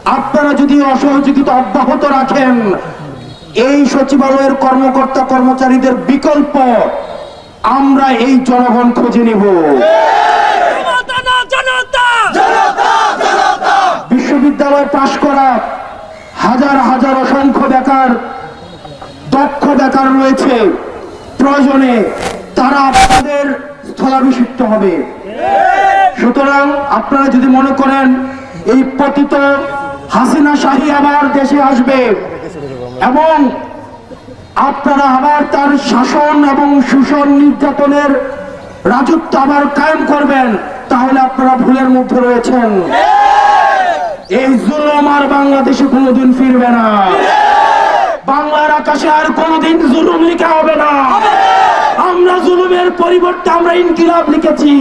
আপনারা যদি অসহযোগিতা অব্যাহত রাখেন, এই সচিবালয়ের কর্মকর্তা কর্মচারীদের বিকল্প আমরা এই জনগণ খুঁজে নিব। বিশ্ববিদ্যালয় পাশ করা হাজার হাজার অসংখ্য বেকার, দক্ষ বেকার রয়েছে, প্রয়োজনে তারা আপনাদের স্থলাভিষিক্ত হবে। সুতরাং আপনারা যদি মনে করেন এই পতিত হাসিনা শাহী আবার দেশে আসবে এবং আপনারা আবার তার শাসন এবং শোষণ নির্যাতনের রাজত্ব আবার কায়েম করবেন, তাহলে আপনারা ভুলের মধ্যে রয়েছেন। এই জুলুম আর বাংলাদেশে কোনোদিন ফিরবে না। বাংলার আকাশে আর কোনোদিন জুলুম লেখা হবে না। আমরা জুলুমের পরিবর্তে আমরা ইনকিলাব লিখেছি।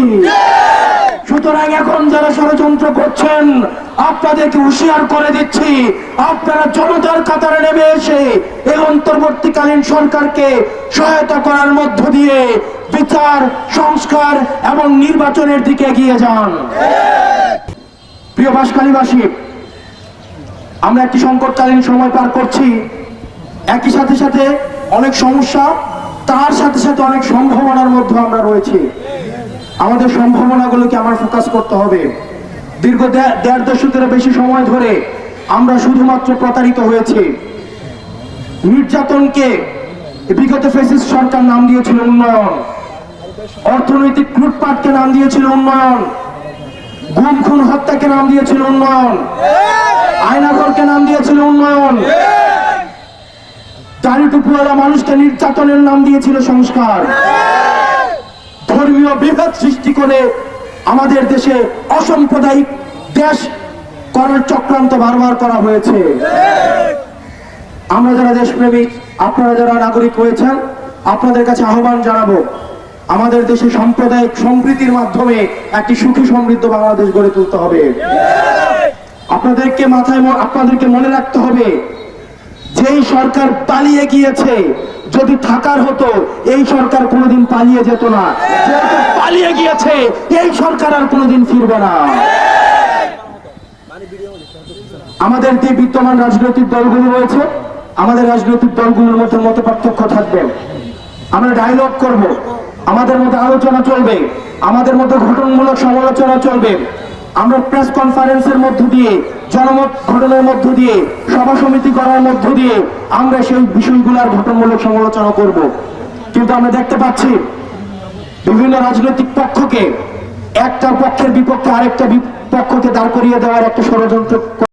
সুতরাং এখন যারা ষড়যন্ত্র করছেন আপনাদেরকে হুঁশিয়ার করে দিচ্ছি, আপনারা জনতার কাতারে নেমে এসে এই অন্তর্বর্তীকালীন সরকারকে সহায়তা করার মধ্য দিয়ে বিচার, সংস্কার এবং নির্বাচনের দিকে এগিয়ে যান। প্রিয় বাঁশখালীবাসী, আমরা একটি সংকটকালীন সময় পার করছি। একই সাথে সাথে অনেক সমস্যা, তার সাথে সাথে অনেক সম্ভাবনার মধ্যে আমরা রয়েছি। আমাদের সম্ভাবনাগুলোকে আমার ফোকাস করতে হবে। দীর্ঘ দেড় দশকের বেশি সময় ধরে আমরা শুধুমাত্র প্রতারিত হয়েছি। নির্যাতনকে বিগত ফ্যাসিস্ট সরকার নাম দিয়েছিল উন্নয়ন, অর্থনৈতিক লুটপাটকে নাম দিয়েছিল উন্নয়ন, গুম খুন হত্যাকে নাম দিয়েছিল উন্নয়ন, আয়নাঘরকে নাম দিয়েছিল উন্নয়ন, দাড়ি টুপিওয়ালা মানুষকে নির্যাতনের নাম দিয়েছিল সংস্কার। ধর্মীয় বিভেদ সৃষ্টি করে আমাদের দেশে অসাম্প্রদায়িক দেশ করার চক্রান্ত বারবার করা হয়েছে। আমরা যারা দেশপ্রেমিক, আপনারা যারা নাগরিক হয়েছেন, আপনাদের কাছে আহ্বান জানাবো, আমাদের দেশে সাম্প্রদায়িক সম্প্রীতির মাধ্যমে একটি সুখী সমৃদ্ধ বাংলাদেশ গড়ে তুলতে হবে। আপনাদেরকে মনে রাখতে হবে, যেই সরকার পালিয়ে গিয়েছে, যদি থাকার হতো এই সরকার কোনোদিন পালিয়ে যেত না। যেহেতু পালিয়ে গিয়েছে এই সরকার আর কোনোদিন ফিরবে না। আমাদের যে বিদ্যমান রাজনৈতিক দলগুলো রয়েছে, আমাদের রাজনৈতিক দলগুলোর মধ্যে মতপার্থক্য থাকবে। আমরা ডায়লগ করব, আমাদের মধ্যে আলোচনা চলবে, আমাদের মধ্যে গঠনমূলক সমালোচনা চলবে। আমরা প্রেস কনফারেন্সের মধ্য দিয়ে, জনমত গঠনের মধ্য দিয়ে, সভা সমিতি করার মধ্য দিয়ে আমরা সেই বিষয়গুলোর গঠনমূলক সমালোচনা করব। কিন্তু আমরা দেখতে পাচ্ছি বিভিন্ন রাজনৈতিক পক্ষকে একটা পক্ষের বিপক্ষে আরেকটা পক্ষকে দাঁড় করিয়ে দেওয়ার একটা ষড়যন্ত্র